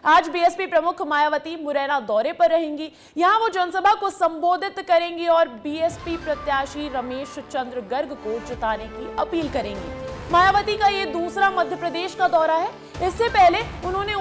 आज बीएसपी प्रमुख मायावती मुरैना दौरे पर रहेंगी। यहां वो जनसभा को संबोधित करेंगी और बीएसपी प्रत्याशी रमेश चंद्र गर्ग को जिताने की अपील करेंगी। मायावती का ये दूसरा मध्य प्रदेश का दौरा है। इससे पहले उन्होंने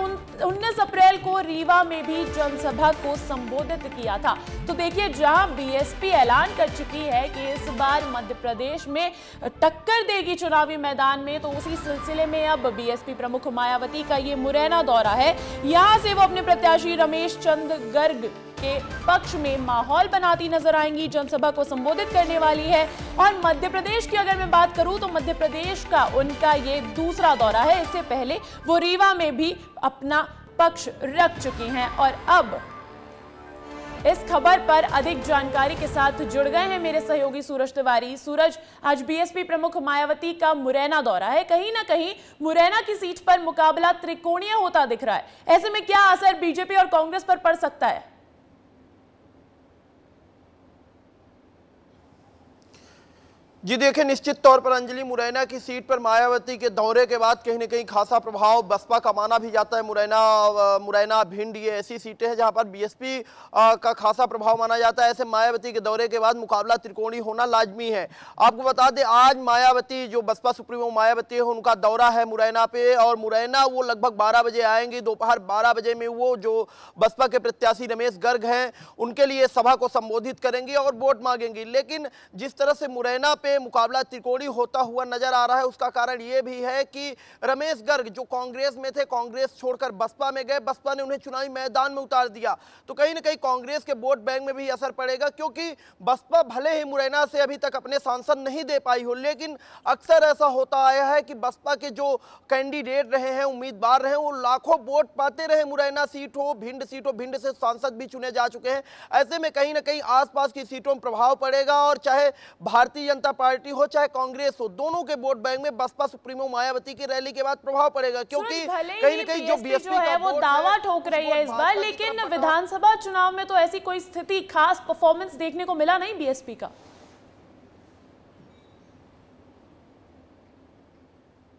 19 अप्रैल को रीवा में भी जनसभा को संबोधित किया था। तो देखिए, जहां बीएसपी ऐलान कर चुकी है कि इस बार मध्य प्रदेश में टक्कर देगी चुनावी मैदान में, तो उसी सिलसिले में अब बीएसपी प्रमुख मायावती का ये मुरैना दौरा है। यहां से वो अपने प्रत्याशी रमेश चंद्र गर्ग के पक्ष में माहौल बनाती नजर आएंगी, जनसभा को संबोधित करने वाली है। और मध्य प्रदेश की अगर मैं बात करूं तो मध्य प्रदेश का उनका ये दूसरा दौरा है। इससे पहले वो रीवा में भी अपना पक्ष रख चुकी हैं। और अब इस खबर पर अधिक जानकारी के साथ जुड़ गए हैं मेरे सहयोगी सूरज तिवारी। सूरज, आज बीएसपी प्रमुख मायावती का मुरैना दौरा है। कहीं ना कहीं मुरैना की सीट पर मुकाबला त्रिकोणीय होता दिख रहा है। ऐसे में क्या असर बीजेपी और कांग्रेस पर पड़ सकता है? जी देखिए, निश्चित तौर पर अंजलि, मुरैना की सीट पर मायावती के दौरे के बाद कहीं न कहीं खासा प्रभाव बसपा का माना भी जाता है। मुरैना भिंड ये ऐसी सीटें हैं जहां पर बीएसपी का खासा प्रभाव माना जाता है। ऐसे मायावती के दौरे के बाद मुकाबला त्रिकोणीय होना लाजमी है। आपको बता दें, आज मायावती, जो बसपा सुप्रीमो मायावती है, उनका दौरा है मुरैना पे। और मुरैना वो लगभग 12 बजे आएंगी। दोपहर 12 बजे में वो जो बसपा के प्रत्याशी रमेश गर्ग हैं, उनके लिए सभा को संबोधित करेंगी और वोट मांगेंगी। लेकिन जिस तरह से मुरैना पे मुकाबला त्रिकोणीय होता हुआ नजर आ रहा है, उसका कारण यह भी है कि रमेश गर्ग जो कांग्रेस में थे, कांग्रेस छोड़कर बसपा में गए, बसपा ने उन्हें चुनावी मैदान में उतार दिया। तो कहीं ना कहीं कांग्रेस के वोट बैंक में भी असर पड़ेगा, क्योंकि बसपा भले ही मुरैना से अभी तक अपने सांसद नहीं दे पाई हो, लेकिन अक्सर ऐसा होता आया है कि बसपा के जो कैंडिडेट रहे हैं, उम्मीदवार रहे, वो लाखों वोट पाते रहे। मुरैना सीट हो, भिंड सीट हो, भिंड से सांसद भी चुने जा चुके हैं। ऐसे में कहीं ना कहीं आसपास की सीटों में प्रभाव पड़ेगा। और चाहे भारतीय जनता पार्टी हो चाहे कांग्रेस हो, दोनों के वोट बैंक में बसपा सुप्रीमो मायावती की रैली के बाद प्रभाव पड़ेगा, क्योंकि कहीं न कहीं जो बीएसपी है वो दावा ठोक रही है इस बार। लेकिन विधानसभा चुनाव में तो ऐसी कोई स्थिति, खास परफॉर्मेंस देखने को मिला नहीं बीएसपी का।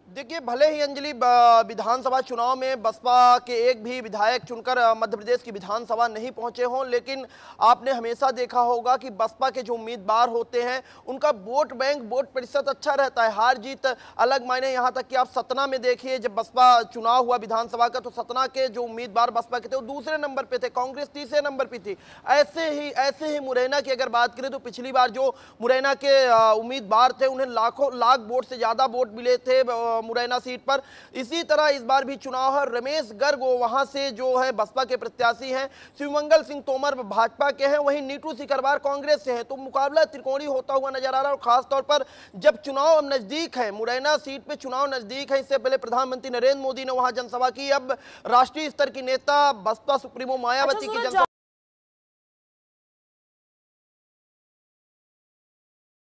देखिए, भले ही अंजलि विधानसभा चुनाव में बसपा के एक भी विधायक चुनकर मध्य प्रदेश की विधानसभा नहीं पहुंचे हों, लेकिन आपने हमेशा देखा होगा कि बसपा के जो उम्मीदवार होते हैं, उनका वोट बैंक, वोट प्रतिशत अच्छा रहता है। हार जीत अलग मायने। यहां तक कि आप सतना में देखिए, जब बसपा चुनाव हुआ विधानसभा का, तो सतना के जो उम्मीदवार बसपा के थे, वो दूसरे नंबर पे थे, कांग्रेस तीसरे नंबर पे थी। ऐसे ही मुरैना की अगर बात करें तो पिछली बार जो मुरैना के उम्मीदवार थे, उन्हें लाख वोट से ज्यादा वोट मिले थे मुरैना सीट पर। इसी तरह इस बार भी चुनाव है। रमेश गर्ग वहां से जो है बसपा के प्रत्याशी हैं, शिवमंगल सिंह तोमर भाजपा के हैं, वहीं नीटू सिकरवार कांग्रेस से हैं। तो मुकाबला त्रिकोणीय होता हुआ नजर आ रहा है। और खासतौर पर जब चुनाव नजदीक है, मुरैना सीट पे चुनाव नजदीक है, इससे पहले प्रधानमंत्री नरेंद्र मोदी ने वहां जनसभा की, अब राष्ट्रीय स्तर की नेता बसपा सुप्रीमो मायावती की जनसभा